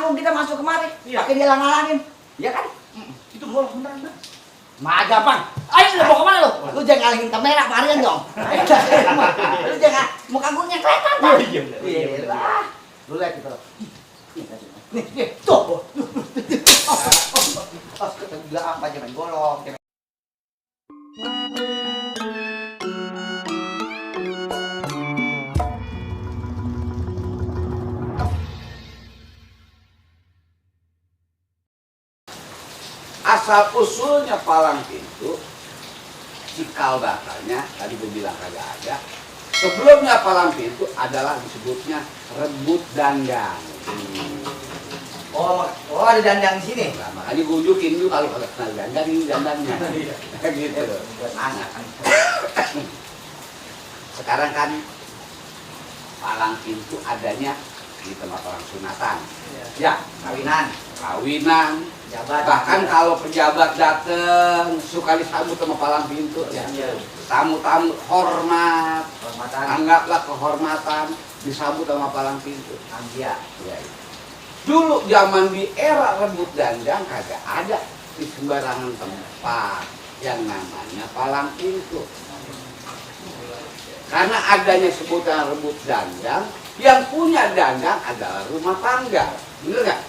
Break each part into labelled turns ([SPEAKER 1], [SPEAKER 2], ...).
[SPEAKER 1] nanggung kita masuk kemari.
[SPEAKER 2] Iya.
[SPEAKER 1] Pakai dia lang-langin. Iya kan?
[SPEAKER 2] Itu golok beneran, Bang.
[SPEAKER 1] Maja, Bang. Ayo, lu mau kemana lu? Lu jangan ngalingin kamera, Marian dong. Lu jangan, muka gue yang kelihatan, Bang.
[SPEAKER 2] Iya, bener.
[SPEAKER 1] Iya. Lu lihat itu. Nih, tuh. Pas kita bilang apa aja main golok.
[SPEAKER 3] Asal usulnya palang pintu, cikal bakalnya tadi gue bilang kagak ada. Sebelumnya palang pintu adalah disebutnya rebut dandang.
[SPEAKER 1] Oh, ada dandang di sini.
[SPEAKER 3] Nah, makanya gue unjukin dulu kalau kagak kenal dandang ini dandangnya. Gitu.
[SPEAKER 1] Buat anak.
[SPEAKER 3] Sekarang kan palang pintu adanya di tempat orang sunatan. Ya, kawinan.
[SPEAKER 1] Jabat.
[SPEAKER 3] Bahkan kalau pejabat datang suka disambut sama palang pintu. Ya. Tamu-tamu hormat,
[SPEAKER 1] Hormatan.
[SPEAKER 3] anggaplah kehormatan disambut sama palang pintu.
[SPEAKER 1] Anggia.
[SPEAKER 3] Ya. Dulu zaman di era rebut dandang kagak ada di sembarangan tempat yang namanya palang pintu. Karena adanya sebutan rebut dandang, yang punya dandang adalah rumah tangga. Bener nggak?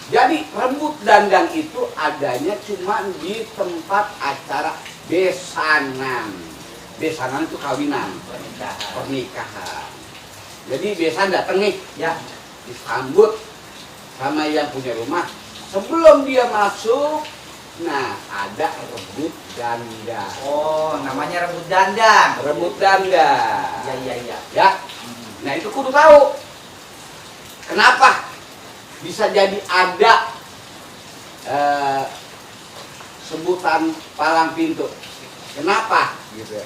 [SPEAKER 3] Jadi rebut dandang itu adanya cuma di tempat acara besanan. Besanan itu kawinan, pernikahan. Jadi besan dateng nih,
[SPEAKER 1] Ya.
[SPEAKER 3] disambut sama yang punya rumah. Sebelum dia masuk, nah ada rebut dandang.
[SPEAKER 1] Oh, namanya rebut dandang.
[SPEAKER 3] Rebut dandang.
[SPEAKER 1] Iya.
[SPEAKER 3] Ya. Nah itu kudu tahu. Kenapa bisa jadi ada sebutan palang pintu? Kenapa? Gitu ya.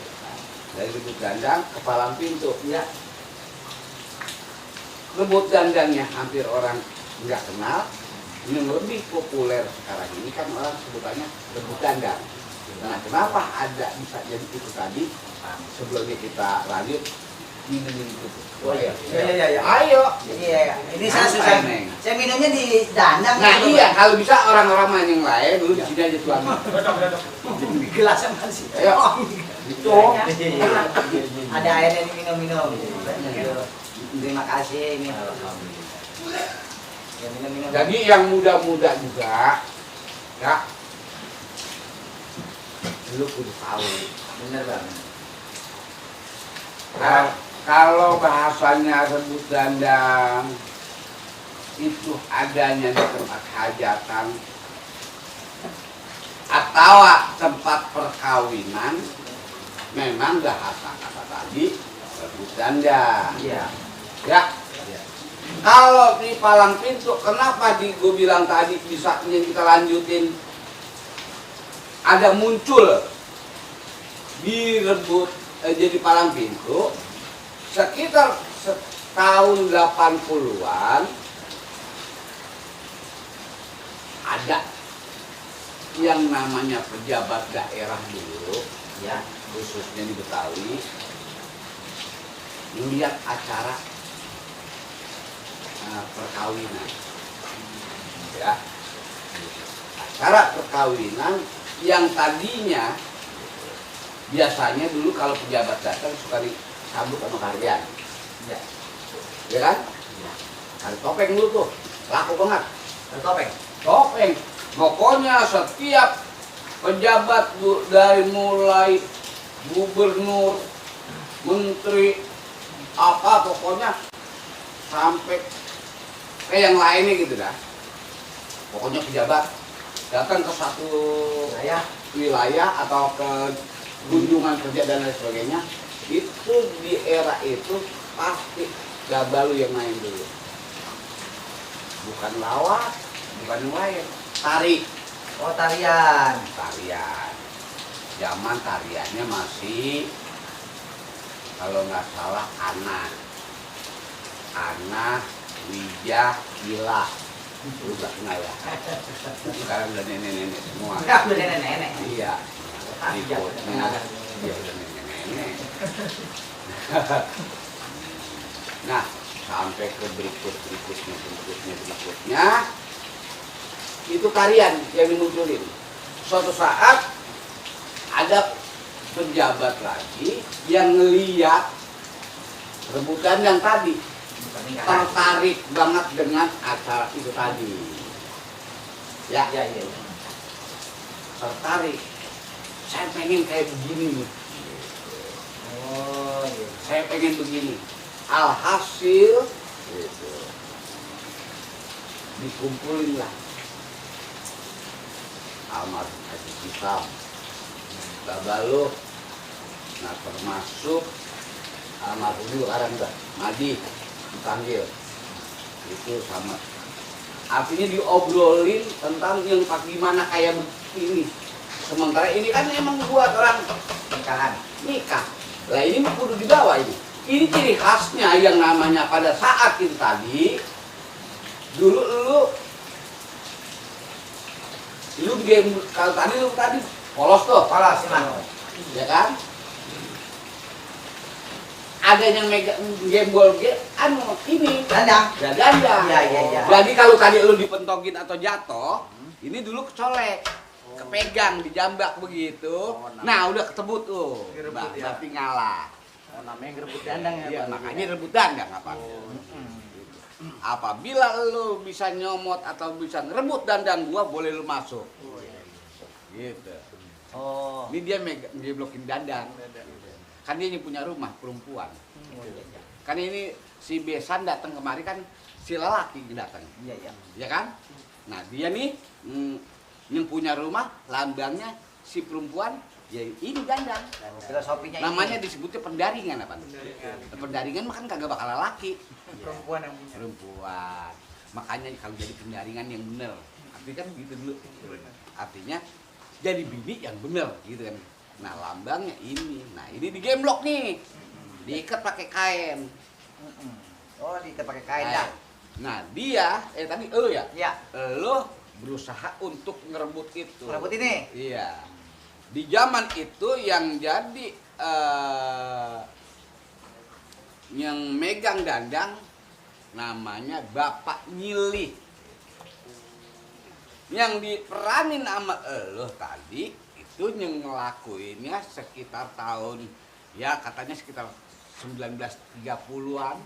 [SPEAKER 3] Dari rebut dandang ke palang pintu.
[SPEAKER 1] Iya.
[SPEAKER 3] Rebut dandangnya hampir orang nggak kenal. Yang lebih populer sekarang ini kan orang sebutannya rebut dandang. Nah kenapa ada bisa jadi itu tadi? Sebelumnya kita lanjut minum itu.
[SPEAKER 1] Oh iya.
[SPEAKER 3] Ayo.
[SPEAKER 1] Iya. Ini saya
[SPEAKER 3] Santai,
[SPEAKER 1] susah.
[SPEAKER 3] Neng.
[SPEAKER 1] Saya minumnya di dandang.
[SPEAKER 3] Nah iya, kalau bisa orang-orang main yang lain dulu di sini aja tuan.
[SPEAKER 1] Di gelas sama sih.
[SPEAKER 3] Ayo.
[SPEAKER 1] Itu. Ada airnya diminum-minum. Terima kasih ini. Ya, minum-minum.
[SPEAKER 3] Jadi yang muda-muda juga, ya, lu kudu tahu.
[SPEAKER 1] Bener Bang.
[SPEAKER 3] Kalau bahasanya rebut dandang itu adanya di tempat hajatan atau tempat perkawinan, memang bahasa kata tadi rebut dandang.
[SPEAKER 1] Iya.
[SPEAKER 3] Ya. Kalau di palang pintu, kenapa gue bilang tadi bisa yang kita lanjutin ada muncul direbut jadi palang pintu sekitar tahun 80-an ada yang namanya pejabat daerah dulu ya, khususnya di Betawi, melihat acara perkawinan ya, acara perkawinan yang tadinya biasanya dulu kalau pejabat datang suka disambut sama karyan ya kan? Ada topeng dulu tuh, laku banget topeng pokoknya setiap pejabat dari mulai gubernur, menteri, apa pokoknya sampai yang lainnya gitu dah. Pokoknya pejabat datang ke satu wilayah atau ke kunjungan kerja dan lain sebagainya, itu di era itu pasti gabalu yang main dulu. Bukan lawak, bukan yang lain, tari.
[SPEAKER 1] Oh, tarian.
[SPEAKER 3] Zaman tariannya masih kalau nggak salah Ana, Wija, Gila. Udah kenal ya. Sekarang udah nenek-nenek semua.
[SPEAKER 1] Udah nenek-nenek.
[SPEAKER 3] Iya. Ikutnya dia udah nenek-nenek. Nah, sampai ke berikutnya itu tarian yang dimunculin. Suatu saat ada pejabat lagi yang ngeliat rebutan yang tadi, tertarik banget dengan acara itu tadi. Ya, tertarik. Saya pengen kayak begini nih.
[SPEAKER 1] Oh iya.
[SPEAKER 3] Saya pengen begini. Alhasil gitu, dikumpulin lah almarhum Haji Hitam, Babalo, nah termasuk almarhum juga sekarang udah Madi dipanggil itu sama, artinya diobrolin tentang yang gimana kayak begini. Sementara ini kan emang buat orang nikah. Lah ini mah kudu dibawa ini. Ini ciri khasnya yang namanya pada saat itu tadi. Dulu lu game kalau tadi polos tuh.
[SPEAKER 1] Polos emang.
[SPEAKER 3] Ya kan? Ada yang megang game ball ini
[SPEAKER 1] Dandang.
[SPEAKER 3] gandang.
[SPEAKER 1] Iya.
[SPEAKER 3] Jadi kalau tadi lu dipentogin atau jatuh, ini dulu kecolek. Kepegang, dijambak begitu. Nah, udah ketebut tuh. Berarti ngalah.
[SPEAKER 1] Oh, namanya ngerebut dandang ya,
[SPEAKER 3] Iya,
[SPEAKER 1] Pak?
[SPEAKER 3] makanya rebut dandang apa? Apabila lu bisa nyomot atau bisa ngerebut dandang gua, boleh lu masuk. Gitu.
[SPEAKER 1] Oh.
[SPEAKER 3] Ini dia dia blokin dandang. Kan dia yang punya rumah perempuan. Kan ini si Besan datang kemari kan si lelaki datang.
[SPEAKER 1] Iya.
[SPEAKER 3] Ya kan? Nah, dia nih yang punya rumah, lambangnya si perempuan, ya ini dandang.
[SPEAKER 1] Filosofinya
[SPEAKER 3] Namanya
[SPEAKER 1] ini.
[SPEAKER 3] disebutnya pendaringan apa? Pendaringan mah kan kagak bakal laki.
[SPEAKER 1] Perempuan yang punya.
[SPEAKER 3] Perempuan. Makanya kalau jadi pendaringan yang bener. Artinya kan begitu dulu. Artinya jadi bini yang bener gitu kan. Nah, lambangnya ini. Nah, ini digemblok nih. Diikat pakai kain.
[SPEAKER 1] Oh, diikat pakai kain dah.
[SPEAKER 3] Nah, dia tadi elu ya?
[SPEAKER 1] Iya.
[SPEAKER 3] Elu berusaha untuk ngerebut itu.
[SPEAKER 1] Ngerebut ini?
[SPEAKER 3] Iya. Di zaman itu yang jadi yang megang dandang namanya Bapak Nyilih. Yang diperanin sama elu tadi itu yang ngelakuinnya sekitar tahun ya katanya sekitar 1930-an.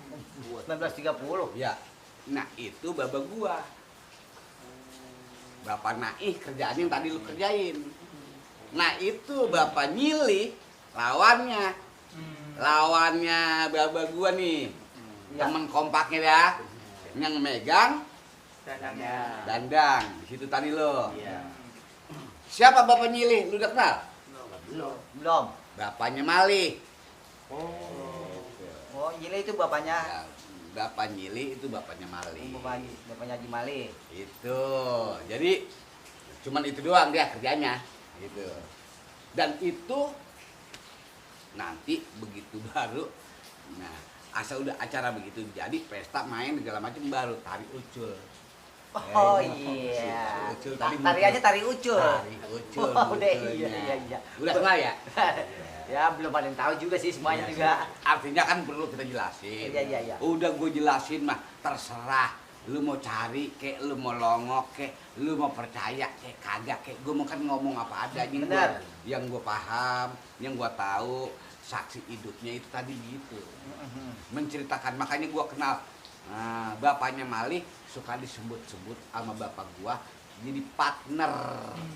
[SPEAKER 1] 1930.
[SPEAKER 3] Ya. Nah, itu baba gua. Bapak Naih kerjaan yang tadi lu kerjain. Nah, itu Bapak Nyilih lawannya. Lawannya baba gua nih. Temen kompaknya dah. Yang megang dandang. Di situ tadi lo.
[SPEAKER 1] Iya.
[SPEAKER 3] Siapa Bapak Nyilih? Lu udah kenal?
[SPEAKER 1] Belum.
[SPEAKER 3] Bapaknya Malih.
[SPEAKER 1] Oh, Yile itu bapaknya.
[SPEAKER 3] Ya, Bapak Nyilih itu bapaknya Malih.
[SPEAKER 1] Bapaknya Haji Mali.
[SPEAKER 3] Itu. Jadi cuman itu doang dia kerjanya gitu. Dan itu nanti begitu baru nah asal udah acara begitu jadi pesta main segala macam baru tari ucul.
[SPEAKER 1] Oh iya.
[SPEAKER 3] Ucul tadi
[SPEAKER 1] Tariannya tari ucul.
[SPEAKER 3] Tari ucul.
[SPEAKER 1] Oh, udah iya.
[SPEAKER 3] Udah kenal ya?
[SPEAKER 1] Ya belum ada yang tahu juga sih semuanya juga.
[SPEAKER 3] Artinya kan perlu kita jelasin.
[SPEAKER 1] Iya.
[SPEAKER 3] Udah gue jelasin mah terserah. Lu mau cari kek, lu mau longok kek, lu mau percaya kek, kagak kek. Gue mau kan ngomong apa adanya.
[SPEAKER 1] Benar.
[SPEAKER 3] Yang gue paham, yang gue tahu, saksi hidupnya itu tadi gitu. Menceritakan, makanya gue kenal. Nah, bapaknya Malih suka disebut-sebut sama bapak gue jadi partner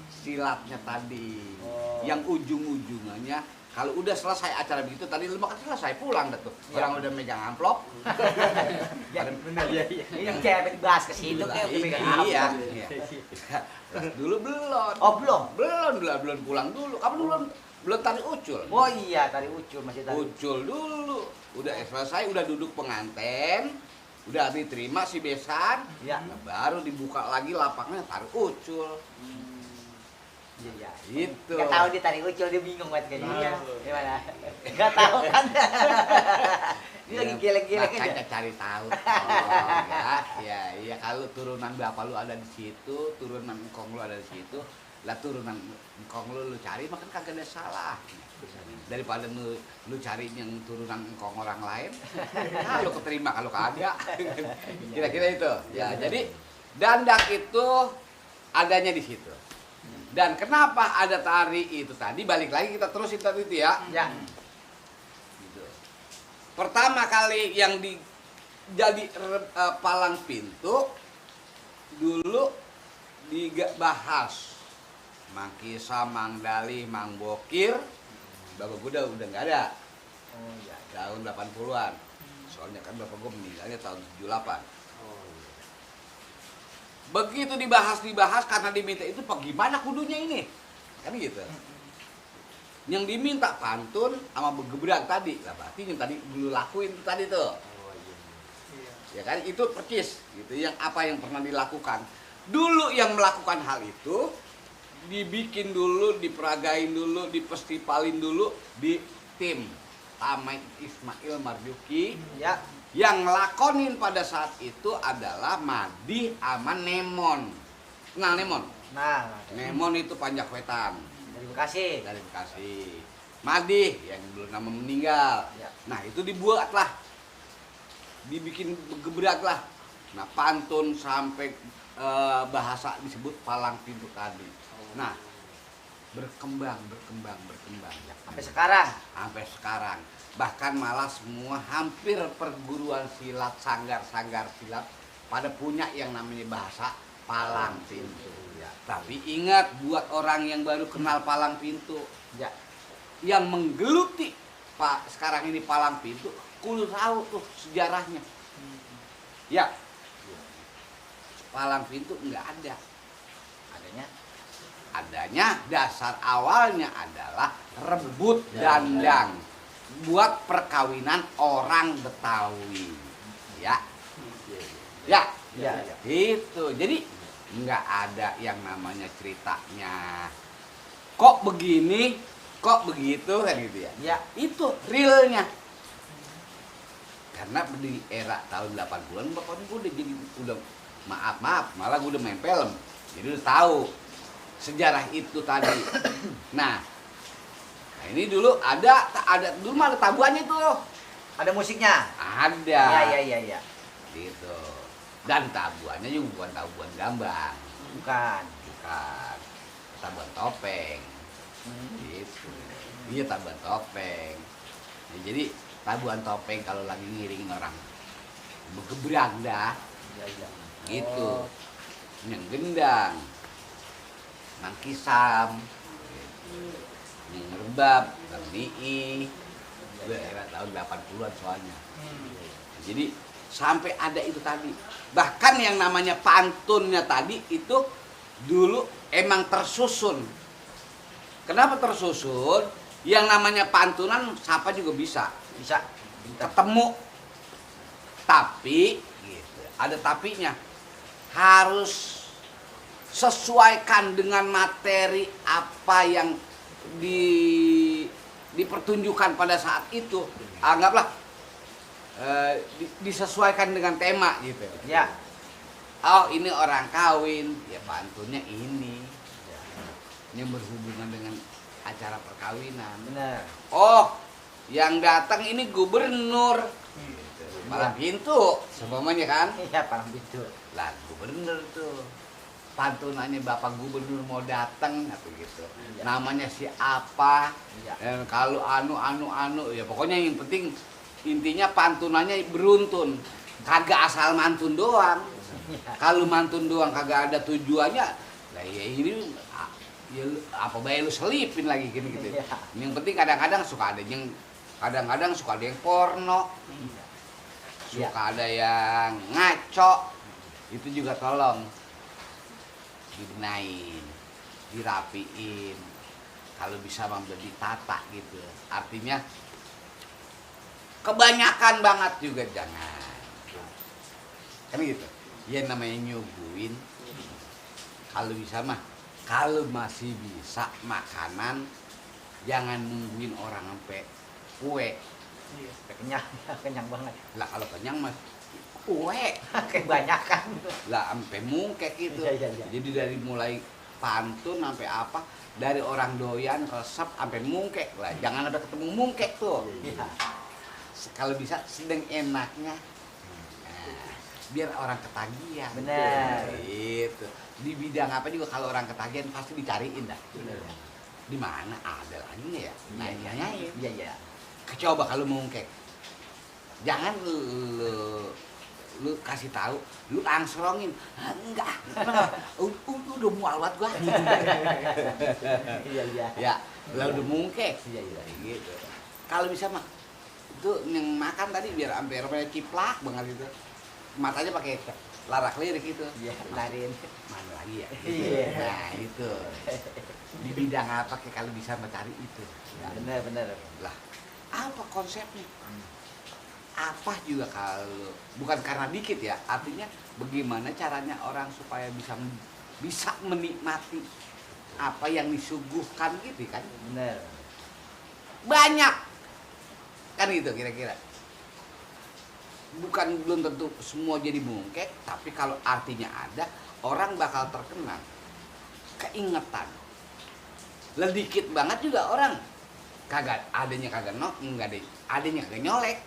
[SPEAKER 3] silatnya tadi. Yang ujung-ujungannya kalau udah selesai acara begitu tadi lu makan selesai pulang dah tuh. Orang udah megang amplop.
[SPEAKER 1] Ya benar ya. Yang cewek bahas ke situ kayak udah megang amplop.
[SPEAKER 3] Iya. Dulu belum.
[SPEAKER 1] Oh, belum.
[SPEAKER 3] Belum pulang dulu. Kamu belum tari ucul.
[SPEAKER 1] Oh iya, tari ucul masih tari.
[SPEAKER 3] Ucul dulu. Udah selesai, udah duduk penganten. Udah diterima si besan.
[SPEAKER 1] Ya.
[SPEAKER 3] Nah, baru dibuka lagi lapaknya taruh ucul.
[SPEAKER 1] Iya.
[SPEAKER 3] Gitu.
[SPEAKER 1] Gak tahu dia tari ucul, dia bingung banget kayaknya. Gimana? Gak tahu kan? Dia lagi geleng-geleng aja.
[SPEAKER 3] Makanya cari tahu. Oh, ya, kalau turunan bapak lu ada di situ, turunan engkong lu ada di situ, Lah turunan engkong lu cari mah kan kagak ada salah. Daripada lu cari yang turunan engkong orang lain, nah, lu keterima kalau kagak. Kira-kira itu. Ya, jadi dandak itu adanya di situ. Dan kenapa ada tari itu tadi? Balik lagi kita terusin tadi itu ya.
[SPEAKER 1] Ya.
[SPEAKER 3] Gitu. Pertama kali yang jadi palang pintu dulu dibahas Mang Kisah, Mang Dali, Mang Bokir, Bapak gue udah nggak ada.
[SPEAKER 1] Oh iya.
[SPEAKER 3] Tahun 80-an. Soalnya kan bapak gue meninggalnya tahun 78. Begitu dibahas karena diminta itu gimana kudunya ini? Kan gitu. Yang diminta pantun sama begebrang tadi. Lah berarti yang tadi dulu lakuin itu tadi tuh. Ya kan itu percis gitu yang apa yang pernah dilakukan. Dulu yang melakukan hal itu dibikin dulu, diperagain dulu, dipestipalin dulu di tim Tamai Ismail Marzuki.
[SPEAKER 1] Ya.
[SPEAKER 3] Yang ngelakonin pada saat itu adalah Madi sama Nemon. Kenal Nemon?
[SPEAKER 1] Nah,
[SPEAKER 3] Nemon itu Panjak Wetan
[SPEAKER 1] dari Bekasi.
[SPEAKER 3] dari Bekasi. Madi yang belum nama meninggal.
[SPEAKER 1] Ya.
[SPEAKER 3] Nah itu dibuat lah, dibikin gebrak lah. Nah pantun sampai bahasa disebut palang pintu tadi. Nah berkembang.
[SPEAKER 1] Ya, sampai sekarang.
[SPEAKER 3] Sampai sekarang. Bahkan malah semua hampir perguruan silat, sanggar-sanggar silat pada punya yang namanya bahasa palang pintu. Ya. Tapi ingat buat orang yang baru kenal palang pintu,
[SPEAKER 1] Ya.
[SPEAKER 3] yang menggeluti Pak sekarang ini palang pintu, kudu tahu tuh sejarahnya. Ya. Palang pintu enggak ada. Adanya dasar awalnya adalah rebut dandang buat perkawinan orang Betawi. Ya. Ya.
[SPEAKER 1] Ya.
[SPEAKER 3] Itu. Jadi nggak ada yang namanya ceritanya kok begini, kok begitu kan gitu ya.
[SPEAKER 1] Ya.
[SPEAKER 3] Itu realnya. Karena di era tahun 80-an bapak gue udah maaf malah gue udah main film. Jadi udah tahu sejarah itu tadi. Nah ini dulu ada dulu mah ada tabuannya tuh.
[SPEAKER 1] Ada musiknya.
[SPEAKER 3] Ada.
[SPEAKER 1] Ya.
[SPEAKER 3] Gitu. Dan tabuannya juga bukan tabuan gambang.
[SPEAKER 1] Bukan.
[SPEAKER 3] Tabuan topeng. Gitu. Iya tabuan topeng. Ya, jadi tabuan topeng kalau lagi ngiringin orang begebrang dah.
[SPEAKER 1] Ya.
[SPEAKER 3] Gitu.
[SPEAKER 1] Oh.
[SPEAKER 3] Yang gendang. Mang Kisam. Yang rebab, Bang Nii. Udah era tahun 80-an soalnya. Jadi sampai ada itu tadi. Bahkan yang namanya pantunnya tadi itu dulu emang tersusun. Kenapa tersusun? Yang namanya pantunan siapa juga bisa.
[SPEAKER 1] Bisa.
[SPEAKER 3] Ketemu. Tapi gitu, ada tapinya. Harus sesuaikan dengan materi apa yang dipertunjukkan pada saat itu. Anggaplah disesuaikan dengan tema gitu.
[SPEAKER 1] Ya.
[SPEAKER 3] Oh ini orang kawin, ya pantunnya ini. Yang berhubungan dengan acara perkawinan.
[SPEAKER 1] Benar.
[SPEAKER 3] Oh yang datang ini gubernur. Gitu. Palang pintu, semuanya kan?
[SPEAKER 1] Iya, palang pintu.
[SPEAKER 3] Lah gubernur tuh. Pantunannya bapak gubernur mau datang atau gitu.
[SPEAKER 1] Iya.
[SPEAKER 3] Namanya siapa?
[SPEAKER 1] Iya.
[SPEAKER 3] Kalau anu ya pokoknya yang penting intinya pantunannya beruntun. Kagak asal mantun doang.
[SPEAKER 1] Iya.
[SPEAKER 3] Kalau mantun doang kagak ada tujuannya. Lah ya ini ya apa bae lu selipin lagi gini gitu.
[SPEAKER 1] Iya.
[SPEAKER 3] Yang penting kadang-kadang suka ada yang porno.
[SPEAKER 1] Iya.
[SPEAKER 3] Suka ada yang ngaco. Itu juga tolong dibenain, dirapiin, kalau bisa ditata gitu. Artinya kebanyakan banget juga jangan. Kan gitu. Ya namanya nyuguhin. Kalau bisa mah, kalau masih bisa makanan jangan nungguin orang sampai kue.
[SPEAKER 1] Iya. Kenyang banget.
[SPEAKER 3] Lah kalau kenyang mah kue
[SPEAKER 1] Kebanyakan.
[SPEAKER 3] lah sampai mungkek gitu.
[SPEAKER 1] Iya.
[SPEAKER 3] Jadi dari mulai pantun sampai apa, dari orang doyan resep sampai mungkek lah. Jangan ada ketemu mungkek tuh.
[SPEAKER 1] Iya.
[SPEAKER 3] Kalau bisa sedang enaknya. Nah, biar orang ketagihan.
[SPEAKER 1] Benar.
[SPEAKER 3] Gitu. Di bidang apa juga kalau orang ketagihan pasti dicariin dah.
[SPEAKER 1] Benar.
[SPEAKER 3] Di mana ada lagi nggak ya? Nah, nanyain.
[SPEAKER 1] Iya, iya.
[SPEAKER 3] Coba kalau mungkek. Jangan lu kasih tahu, lu angserongin. Ah, enggak. Udah mual banget gua.
[SPEAKER 1] Iya, iya.
[SPEAKER 3] Ya, lah udah mungkek.
[SPEAKER 1] Iya, iya.
[SPEAKER 3] Gitu. Kalau bisa mah itu yang makan tadi biar sampai rupanya ciplak banget gitu. Matanya pakai larak lirik gitu.
[SPEAKER 1] Iya, larin.
[SPEAKER 3] Mana lagi ya?
[SPEAKER 1] Iya.
[SPEAKER 3] Nah, itu. Di bidang apa kayak kalau bisa mencari itu. Ya.
[SPEAKER 1] Benar, benar.
[SPEAKER 3] Lah, apa konsepnya? Apa juga kalau bukan karena dikit ya, artinya bagaimana caranya orang supaya bisa menikmati apa yang disuguhkan gitu kan?
[SPEAKER 1] Benar.
[SPEAKER 3] Banyak kan gitu kira-kira. Bukan belum tentu semua jadi mungkek, tapi kalau artinya ada, orang bakal terkenang, keingetan. Lah dikit banget juga orang kagak adanya kagak nyolek.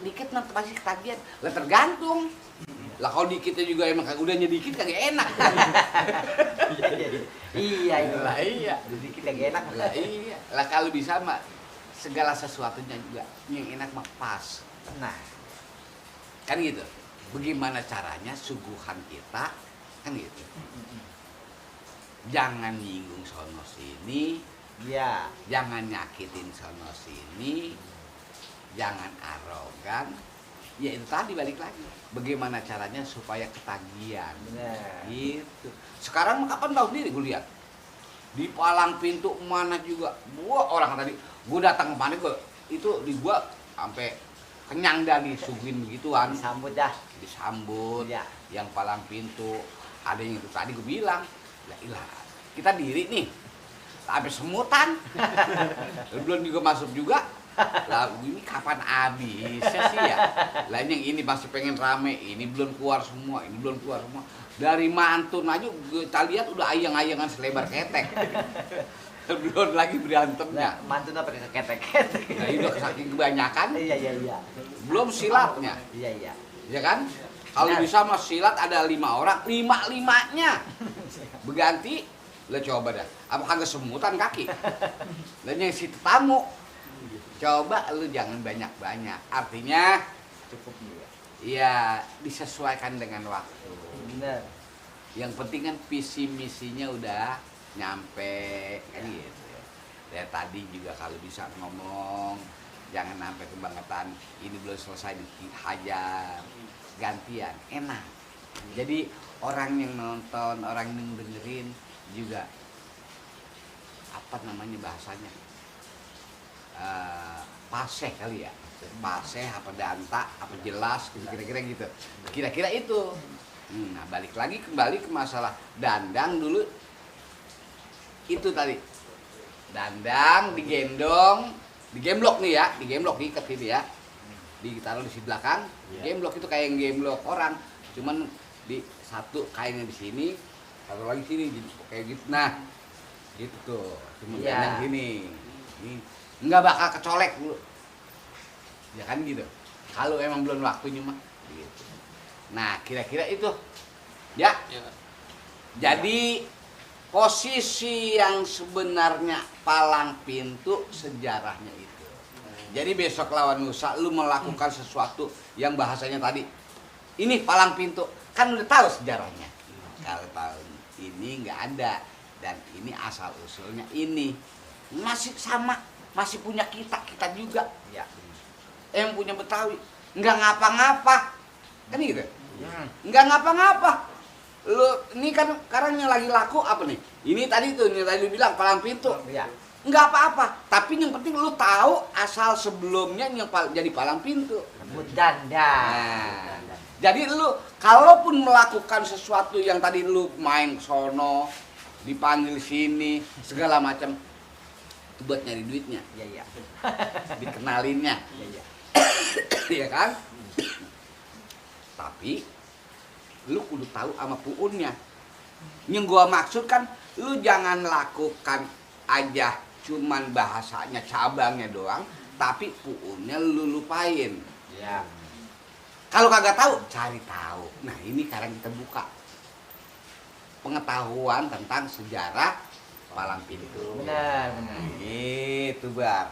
[SPEAKER 3] Dikit mah pasti ketagihan. Lah tergantung. Lah kalau dikitnya juga emang udahnya dikit kagak enak.
[SPEAKER 1] Iya, iya.
[SPEAKER 3] Lah iya.
[SPEAKER 1] Dikit lagi enak.
[SPEAKER 3] Lah iya. Lah kalau bisa mah segala sesuatunya juga yang enak mah pas.
[SPEAKER 1] Nah,
[SPEAKER 3] Kan gitu. Bagaimana caranya suguhan kita kan gitu. Jangan nyinggung sono sini,
[SPEAKER 1] iya.
[SPEAKER 3] jangan nyakitin sono sini, jangan arogan. Ya itu tadi balik lagi. Bagaimana caranya supaya ketagihan.
[SPEAKER 1] Benar.
[SPEAKER 3] Gitu. Sekarang kapan tahu sendiri gue lihat. Di palang pintu mana juga. Gua orang tadi, gua datang kemana gua itu di gua sampai kenyang dah disuguhin begituan.
[SPEAKER 1] Disambut dah.
[SPEAKER 3] Disambut.
[SPEAKER 1] Iya.
[SPEAKER 3] Yang palang pintu ada yang itu tadi gue bilang. Ya ilah, kita diri nih. Sampai semutan. Belum juga masuk juga. Lah ini kapan habisnya sih ya? Lah yang ini masih pengen rame, ini belum keluar semua, ini belum keluar semua. Dari mantun aja kita lihat udah ayang-ayangan selebar ketek. Belum lagi berantemnya.
[SPEAKER 1] Nah, mantu apa ketek-ketek.
[SPEAKER 3] Nah, itu saking kebanyakan.
[SPEAKER 1] Iya, iya, iya.
[SPEAKER 3] Belum silatnya,
[SPEAKER 1] Iya, iya.
[SPEAKER 3] ya kan? Kalau
[SPEAKER 1] Benar.
[SPEAKER 3] bisa mas silat ada 5 orang, 5-5-nya berganti. Lah coba dah, apa kagak semutan kaki? Dan yang si tamu, coba lu jangan banyak-banyak. Artinya,
[SPEAKER 1] Cukup ya.
[SPEAKER 3] ya disesuaikan dengan waktu.
[SPEAKER 1] Benar.
[SPEAKER 3] Yang penting kan visi misinya udah nyampe kan gitu. Dari tadi juga kalau bisa ngomong, jangan sampai kebangetan. Ini belum selesai dihajar. Gantian, enak. Jadi orang yang nonton, orang yang dengerin juga apa namanya bahasanya paseh kali ya, paseh apa danta apa jelas kira-kira gitu, kira-kira itu. Nah balik lagi kembali ke masalah dandang dulu itu tadi, dandang digendong, digemblok nih ya, digemblok diikat gitu ya, ditaruh di sisi belakang. Gemblok itu kayak yang gemblok orang, cuman di satu kainnya di sini, satu lagi sini kayak gitu. Nah gitu tuh, cuma yang gini, ini nggak bakal kecolek dulu, ya kan gitu. Kalau emang belum waktunya mah gitu. Nah kira-kira itu ya. Jadi posisi yang sebenarnya palang pintu sejarahnya itu. Jadi besok lawan lusa lu melakukan sesuatu yang bahasanya tadi. Ini palang pintu, kan udah tahu sejarahnya. Kalau tahun ini nggak ada dan ini asal usulnya ini. Masih sama, masih punya kita juga.
[SPEAKER 1] Ya.
[SPEAKER 3] Yang punya Betawi nggak ngapa-ngapa. Kan gitu. Nggak ngapa-ngapa. Lu ini kan sekarang yang lagi laku apa nih? Ini tadi tuh, ini tadi bilang palang pintu.
[SPEAKER 1] Iya.
[SPEAKER 3] Nggak apa-apa, tapi yang penting lu tahu asal sebelumnya yang jadi palang pintu.
[SPEAKER 1] Rambut dandang.
[SPEAKER 3] Nah, jadi lu kalaupun melakukan sesuatu yang tadi lu main sono, dipanggil sini, segala macam, itu buat nyari duitnya,
[SPEAKER 1] Iya, iya.
[SPEAKER 3] dikenalinnya,
[SPEAKER 1] Iya, iya.
[SPEAKER 3] ya kan? Tapi lu kudu tahu sama puunnya. Yang gua maksud kan lu jangan lakukan aja cuman bahasanya cabangnya doang, tapi puunnya lu lupain.
[SPEAKER 1] Iya.
[SPEAKER 3] Kalau kagak tahu, cari tahu. Nah, ini sekarang kita buka pengetahuan tentang sejarah Palang Pintu.
[SPEAKER 1] Benar.
[SPEAKER 3] Gitu, Bang.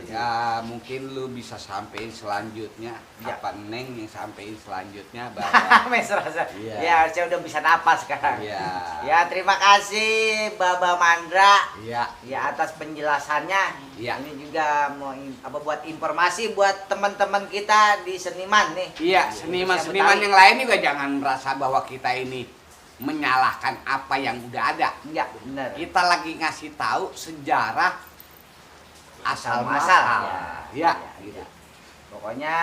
[SPEAKER 3] Ya, mungkin lu bisa sampein selanjutnya.
[SPEAKER 1] Ya.
[SPEAKER 3] Apa Neng yang sampein selanjutnya, Bang?
[SPEAKER 1] Mesra.
[SPEAKER 3] Iya.
[SPEAKER 1] Ya, saya udah bisa napas sekarang.
[SPEAKER 3] Iya.
[SPEAKER 1] Ya, terima kasih Baba Mandra.
[SPEAKER 3] Iya.
[SPEAKER 1] Ya, atas penjelasannya.
[SPEAKER 3] Iya.
[SPEAKER 1] Ini juga mau buat informasi buat teman-teman kita di seniman nih.
[SPEAKER 3] Iya, seniman-seniman yang lain juga jangan merasa bahwa kita ini menyalahkan apa yang udah ada.
[SPEAKER 1] Iya, benar.
[SPEAKER 3] Kita lagi ngasih tahu sejarah asal
[SPEAKER 1] Asal-muasal.
[SPEAKER 3] muasal.
[SPEAKER 1] Ya,
[SPEAKER 3] Gitu.
[SPEAKER 1] Pokoknya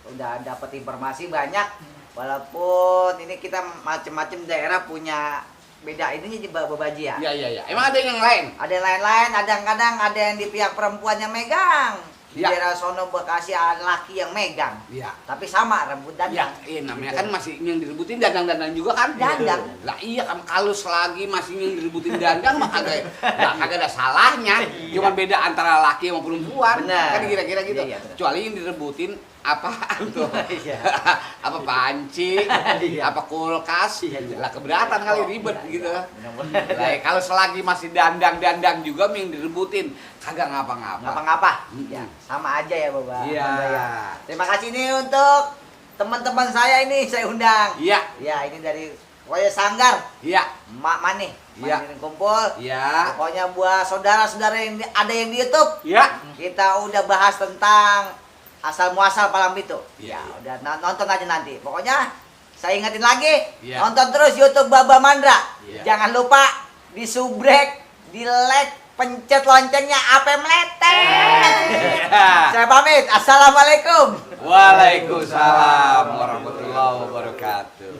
[SPEAKER 1] udah dapat informasi banyak. Walaupun ini kita macam-macam daerah punya beda ini Babaji ya.
[SPEAKER 3] Iya. Emang ada yang lain?
[SPEAKER 1] Ada yang lain-lain, kadang-kadang ada yang di pihak perempuan yang megang. Di
[SPEAKER 3] Ya.
[SPEAKER 1] daerah sono Bekasi ada laki yang megang.
[SPEAKER 3] Iya.
[SPEAKER 1] Tapi sama rebut
[SPEAKER 3] Ya,
[SPEAKER 1] dandang.
[SPEAKER 3] namanya kan masih yang direbutin dandang-dandang juga kan?
[SPEAKER 1] Dandang.
[SPEAKER 3] Lah iya kan kalau selagi masih yang direbutin dandang mah kagak ada salahnya. Cuma beda antara laki sama perempuan.
[SPEAKER 1] Benar.
[SPEAKER 3] Kan kira-kira gitu.
[SPEAKER 1] Iya, benar.
[SPEAKER 3] Kecuali yang direbutin apaan tuh?
[SPEAKER 1] Iya.
[SPEAKER 3] Apa panci?
[SPEAKER 1] Iya.
[SPEAKER 3] Apa kulkas?
[SPEAKER 1] Iya.
[SPEAKER 3] Lah keberatan kali ribet
[SPEAKER 1] Iya,
[SPEAKER 3] gitu.
[SPEAKER 1] iya. Benar-benar.
[SPEAKER 3] Lah kalau selagi masih dandang-dandang juga yang direbutin kagak ngapa-ngapa.
[SPEAKER 1] Ngapa-ngapa?
[SPEAKER 3] Mm-mm.
[SPEAKER 1] Ya, sama aja ya Bapak.
[SPEAKER 3] Iya.
[SPEAKER 1] Terima kasih nih untuk teman-teman saya ini saya undang.
[SPEAKER 3] Iya.
[SPEAKER 1] Ya, ini dari pokoknya Sanggar,
[SPEAKER 3] Iya.
[SPEAKER 1] Mak Mani,
[SPEAKER 3] Iya.
[SPEAKER 1] Mani kumpul.
[SPEAKER 3] Iya.
[SPEAKER 1] Pokoknya buat saudara-saudara yang ada yang di YouTube,
[SPEAKER 3] Iya.
[SPEAKER 1] kita udah bahas tentang asal muasal Palang Pintu.
[SPEAKER 3] Iya,
[SPEAKER 1] Ya,
[SPEAKER 3] iya.
[SPEAKER 1] udah nonton aja nanti. Pokoknya saya ingetin lagi,
[SPEAKER 3] Iya.
[SPEAKER 1] nonton terus YouTube Baba Mandra.
[SPEAKER 3] Iya.
[SPEAKER 1] Jangan lupa di subrek, di like, pencet loncengnya apa meletet.
[SPEAKER 3] Iya.
[SPEAKER 1] Saya pamit. Assalamualaikum.
[SPEAKER 3] Waalaikumsalam warahmatullahi wabarakatuh.